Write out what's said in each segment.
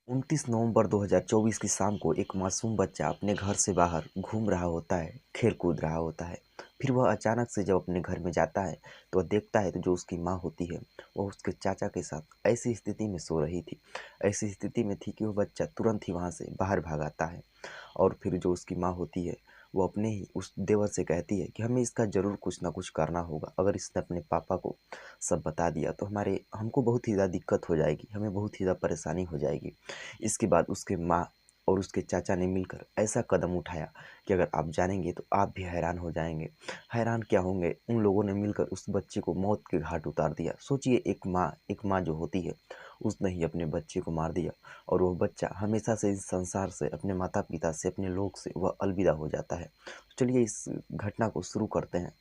29 नवंबर 2024 की शाम को एक मासूम बच्चा अपने घर से बाहर घूम रहा होता है, खेल कूद रहा होता है। फिर वह अचानक से जब अपने घर में जाता है तो वह देखता है तो जो उसकी माँ होती है वह उसके चाचा के साथ ऐसी स्थिति में सो रही थी। ऐसी स्थिति में थी कि वह बच्चा तुरंत ही वहाँ से बाहर भाग आता है। और फिर जो उसकी माँ होती है वो अपने ही उस देवर से कहती है कि हमें इसका ज़रूर कुछ ना कुछ करना होगा। अगर इसने अपने पापा को सब बता दिया तो हमको बहुत ही ज़्यादा दिक्कत हो जाएगी, हमें बहुत ही ज़्यादा परेशानी हो जाएगी। इसके बाद उसके माँ और उसके चाचा ने मिलकर ऐसा कदम उठाया कि अगर आप जानेंगे तो आप भी हैरान हो जाएंगे। हैरान क्या होंगे, उन लोगों ने मिलकर उस बच्चे को मौत के घाट उतार दिया। सोचिए, एक माँ जो होती है उसने ही अपने बच्चे को मार दिया और वह बच्चा हमेशा से इस संसार से, अपने माता पिता से, अपने लोग से वह अलविदा हो जाता है। चलिए इस घटना को शुरू करते हैं।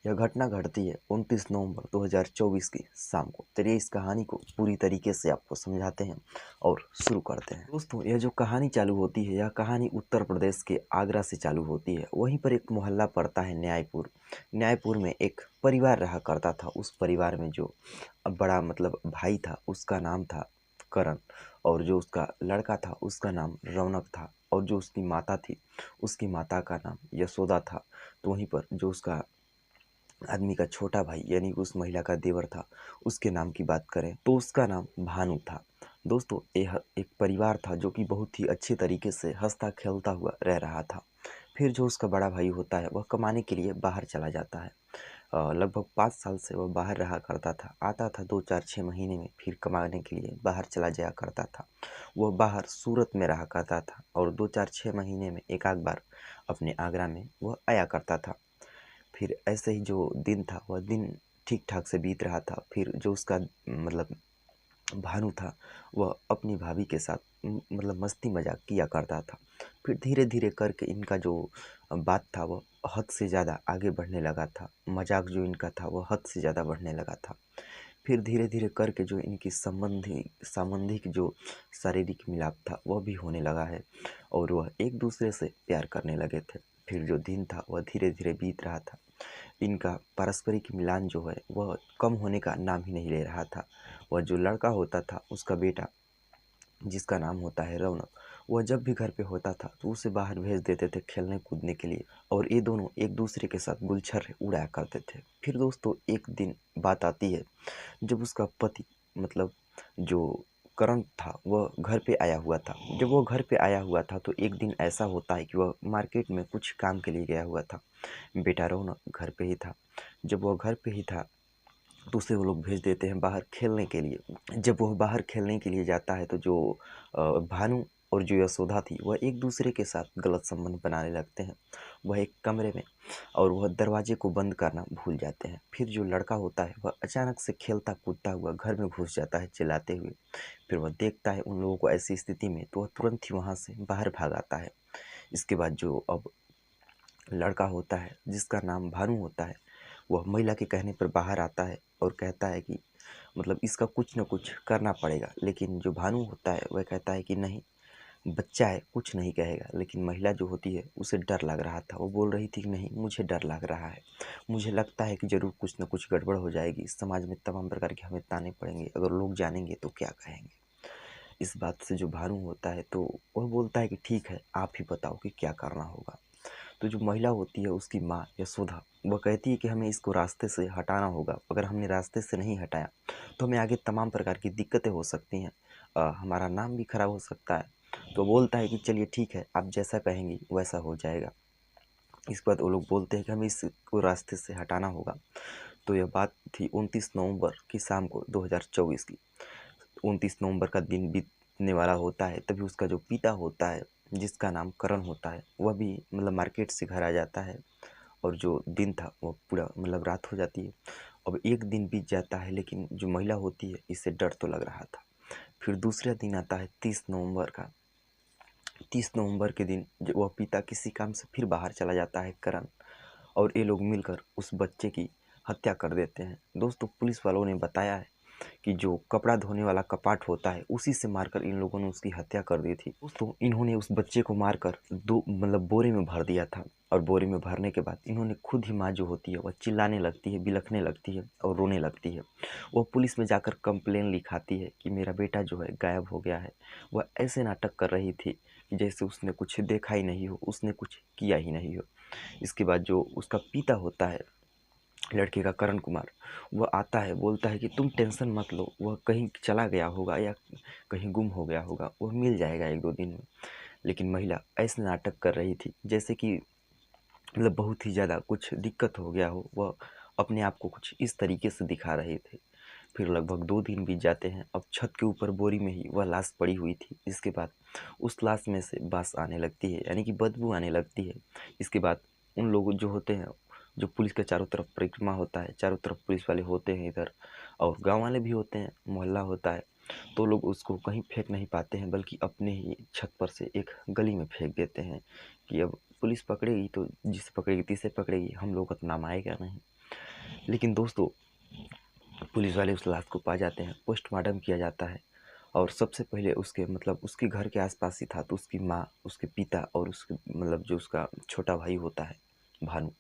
यह घटना घटती है 29 नवंबर 2024 की शाम को। चलिए इस कहानी को पूरी तरीके से आपको समझाते हैं और शुरू करते हैं। दोस्तों, यह जो कहानी चालू होती है, यह कहानी उत्तर प्रदेश के आगरा से चालू होती है। वहीं पर एक मोहल्ला पड़ता है न्यायपुर। न्यायपुर में एक परिवार रहा करता था। उस परिवार में जो बड़ा भाई था उसका नाम था करण, और जो उसका लड़का था उसका नाम रौनक था, और जो उसकी माता थी उसकी माता का नाम यशोदा था। तो वहीं पर जो उसका आदमी का छोटा भाई यानी कि उस महिला का देवर था, उसके नाम की बात करें तो उसका नाम भानु था। दोस्तों, यह एक परिवार था जो कि बहुत ही अच्छे तरीके से हंसता खेलता हुआ रह रहा था। फिर जो उसका बड़ा भाई होता है वह कमाने के लिए बाहर चला जाता है। लगभग 5 साल से वह बाहर रहा करता था। आता था 2 4 6 महीने में, फिर कमाने के लिए बाहर चला जाया करता था। वह बाहर सूरत में रहा करता था और 2 4 6 महीने में एक आध बार अपने आगरा में वह आया करता था। फिर ऐसे ही जो दिन था वह दिन ठीक ठाक से बीत रहा था। फिर जो उसका भानु था वह अपनी भाभी के साथ मस्ती मजाक किया करता था। फिर धीरे धीरे करके इनका जो बात था वह हद से ज़्यादा आगे बढ़ने लगा था। मजाक जो इनका था वह हद से ज़्यादा बढ़ने लगा था। फिर धीरे धीरे करके जो इनकी संबंधिक जो शारीरिक मिलाप था वह भी होने लगा है, और वह एक दूसरे से प्यार करने लगे थे। फिर जो दिन था वह धीरे धीरे बीत रहा था। इनका पारस्परिक मिलान जो है वह कम होने का नाम ही नहीं ले रहा था। वह जो लड़का होता था उसका बेटा, जिसका नाम होता है रौनक, वह जब भी घर पे होता था तो उसे बाहर भेज देते थे खेलने कूदने के लिए, और ये दोनों एक दूसरे के साथ गुलछर उड़ाया करते थे। फिर दोस्तों, एक दिन बात आती है जब उसका पति जो करण था वह घर पे आया हुआ था। जब वह घर पे आया हुआ था तो एक दिन ऐसा होता है कि वह मार्केट में कुछ काम के लिए गया हुआ था। बेटा रौनक घर पे ही था। जब वह घर पे ही था तो उसे वो लोग भेज देते हैं बाहर खेलने के लिए। जब वह बाहर खेलने के लिए जाता है तो जो भानु और जो यशोदा थी वह एक दूसरे के साथ गलत संबंध बनाने लगते हैं। वह एक कमरे में, और वह दरवाजे को बंद करना भूल जाते हैं। फिर जो लड़का होता है वह अचानक से खेलता कूदता हुआ घर में घुस जाता है चिल्लाते हुए। फिर वह देखता है उन लोगों को ऐसी स्थिति में तो वह तुरंत ही वहाँ से बाहर भाग आता है। इसके बाद जो अब लड़का होता है जिसका नाम भानु होता है वह महिला के कहने पर बाहर आता है और कहता है कि इसका कुछ न कुछ करना पड़ेगा। लेकिन जो भानु होता है वह कहता है कि नहीं, बच्चा है, कुछ नहीं कहेगा। लेकिन महिला जो होती है उसे डर लग रहा था। वो बोल रही थी कि नहीं, मुझे डर लग रहा है, मुझे लगता है कि ज़रूर कुछ न कुछ गड़बड़ हो जाएगी। समाज में तमाम प्रकार के हमें ताने पड़ेंगे, अगर लोग जानेंगे तो क्या कहेंगे। इस बात से जो भानु होता है तो वह बोलता है कि ठीक है, आप ही बताओ कि क्या करना होगा। तो जो महिला होती है उसकी माँ यशोदा, वह कहती है कि हमें इसको रास्ते से हटाना होगा। अगर हमने रास्ते से नहीं हटाया तो हमें आगे तमाम प्रकार की दिक्कतें हो सकती हैं, हमारा नाम भी खराब हो सकता है। तो बोलता है कि चलिए ठीक है, आप जैसा कहेंगी वैसा हो जाएगा। इसके बाद वो लोग बोलते हैं कि हमें इसको रास्ते से हटाना होगा। तो यह बात थी 29 नवंबर की शाम को 2024 की। 29 नवंबर का दिन बीतने वाला होता है, तभी उसका जो पिता होता है जिसका नाम करण होता है वह भी मार्केट से घर आ जाता है। और जो दिन था वो पूरा रात हो जाती है। अब एक दिन बीत जाता है, लेकिन जो महिला होती है इससे डर तो लग रहा था। फिर दूसरा दिन आता है 30 नवंबर का। 30 नवंबर के दिन जब वह पिता किसी काम से फिर बाहर चला जाता है करण, और ये लोग मिलकर उस बच्चे की हत्या कर देते हैं। दोस्तों, पुलिस वालों ने बताया है कि जो कपड़ा धोने वाला कपाट होता है उसी से मारकर इन लोगों ने उसकी हत्या कर दी थी। दोस्तों इन्होंने उस बच्चे को मारकर दो मतलब बोरे में भर दिया था, और बोरे में भरने के बाद इन्होंने खुद ही माँ जो होती है वह चिल्लाने लगती है, बिलखने लगती है और रोने लगती है। वह पुलिस में जाकर कंप्लेन लिखाती है कि मेरा बेटा जो है गायब हो गया है। वह ऐसे नाटक कर रही थी कि जैसे उसने कुछ देखा ही नहीं हो, उसने कुछ किया ही नहीं हो। इसके बाद जो उसका पिता होता है लड़के का, करण कुमार, वह आता है, बोलता है कि तुम टेंशन मत लो, वह कहीं चला गया होगा या कहीं गुम हो गया होगा, वह मिल जाएगा 1-2 दिन में। लेकिन महिला ऐसे नाटक कर रही थी जैसे कि मतलब बहुत ही ज़्यादा कुछ दिक्कत हो गया हो। वह अपने आप को कुछ इस तरीके से दिखा रहे थे। फिर लगभग 2 दिन बीत जाते हैं। अब छत के ऊपर बोरी में ही वह लाश पड़ी हुई थी। इसके बाद उस लाश में से बास आने लगती है, यानी कि बदबू आने लगती है। इसके बाद उन लोग जो होते हैं, जो पुलिस के चारों तरफ परिक्रमा होता है, चारों तरफ पुलिस वाले होते हैं इधर, और गाँव वाले भी होते हैं, मोहल्ला होता है, तो लोग उसको कहीं फेंक नहीं पाते हैं, बल्कि अपने ही छत पर से एक गली में फेंक देते हैं कि अब पुलिस पकड़ेगी तो जिसे पकड़ेगी तिसे पकड़ेगी, हम लोग का तो नाम आएगा नहीं। लेकिन दोस्तों पुलिस वाले उस लाश को पा जाते हैं, पोस्टमार्टम किया जाता है, और सबसे पहले उसके मतलब उसके घर के आसपास ही था, तो उसकी माँ, उसके पिता और उसके मतलब जो उसका छोटा भाई होता है भानु,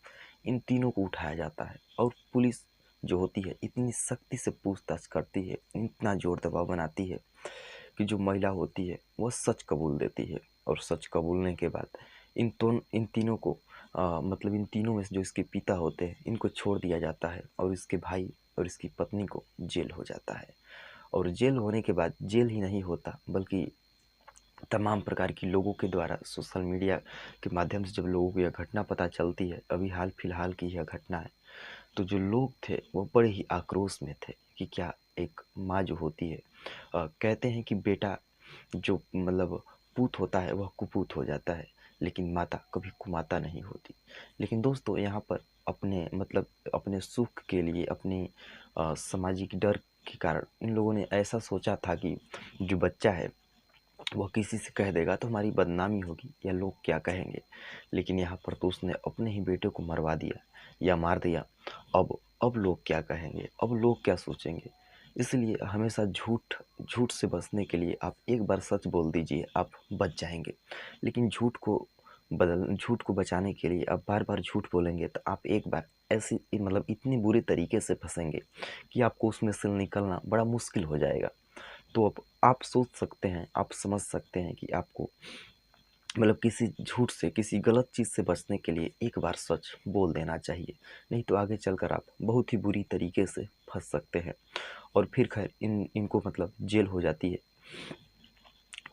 इन तीनों को उठाया जाता है। और पुलिस जो होती है इतनी सख्ती से पूछताछ करती है, इतना जोर दबाव बनाती है कि जो महिला होती है वह सच कबूल देती है। और सच कबूलने के बाद इन तीनों को मतलब इन तीनों में से जो इसके पिता होते हैं इनको छोड़ दिया जाता है, और इसके भाई और इसकी पत्नी को जेल हो जाता है। और जेल होने के बाद जेल ही नहीं होता, बल्कि तमाम प्रकार की लोगों के द्वारा सोशल मीडिया के माध्यम से जब लोगों को यह घटना पता चलती है, अभी हाल फिलहाल की यह घटना है, तो जो लोग थे वो बड़े ही आक्रोश में थे कि क्या एक माँ जो होती है, कहते हैं कि बेटा जो मतलब पूत होता है वह कुपूत हो जाता है, लेकिन माता कभी कुमाता नहीं होती। लेकिन दोस्तों यहाँ पर अपने मतलब अपने सुख के लिए, अपने सामाजिक डर के कारण इन लोगों ने ऐसा सोचा था कि जो बच्चा है वह किसी से कह देगा तो हमारी बदनामी होगी या लोग क्या कहेंगे। लेकिन यहाँ पर तो उसने अपने ही बेटे को मरवा दिया या मार दिया। अब लोग क्या कहेंगे, अब लोग क्या सोचेंगे। इसलिए हमेशा झूठ झूठ से बचने के लिए आप एक बार सच बोल दीजिए, आप बच जाएंगे। लेकिन झूठ को बचाने के लिए आप बार बार झूठ बोलेंगे तो आप एक बार ऐसी मतलब इतनी बुरी तरीके से फंसेंगे कि आपको उसमें से निकलना बड़ा मुश्किल हो जाएगा। तो अब आप सोच सकते हैं, आप समझ सकते हैं कि आपको मतलब किसी झूठ से, किसी गलत चीज़ से बचने के लिए एक बार सच बोल देना चाहिए। नहीं तो आगे चलकर आप बहुत ही बुरी तरीके से फंस सकते हैं। और फिर खैर इनको मतलब जेल हो जाती है।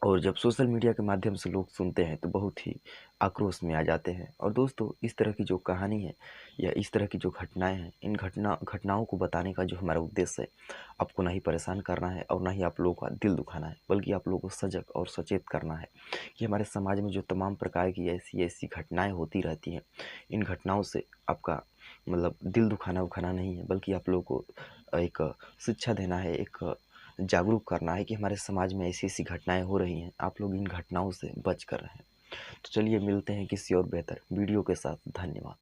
और जब सोशल मीडिया के माध्यम से लोग सुनते हैं तो बहुत ही आक्रोश में आ जाते हैं। और दोस्तों इस तरह की जो कहानी है या इस तरह की जो घटनाएं हैं, इन घटनाओं को बताने का जो हमारा उद्देश्य है, आपको ना ही परेशान करना है और ना ही आप लोगों का दिल दुखाना है, बल्कि आप लोगों को सजग और सचेत करना है कि हमारे समाज में जो तमाम प्रकार की ऐसी ऐसी घटनाएँ होती रहती हैं, इन घटनाओं से आपका मतलब दिल दुखाना उखाना नहीं है, बल्कि आप लोगों को एक शिक्षा देना है, एक जागरूक करना है कि हमारे समाज में ऐसी-ऐसी घटनाएँ हो रही हैं, आप लोग इन घटनाओं से बच कर रहें। तो चलिए मिलते हैं किसी और बेहतर वीडियो के साथ। धन्यवाद।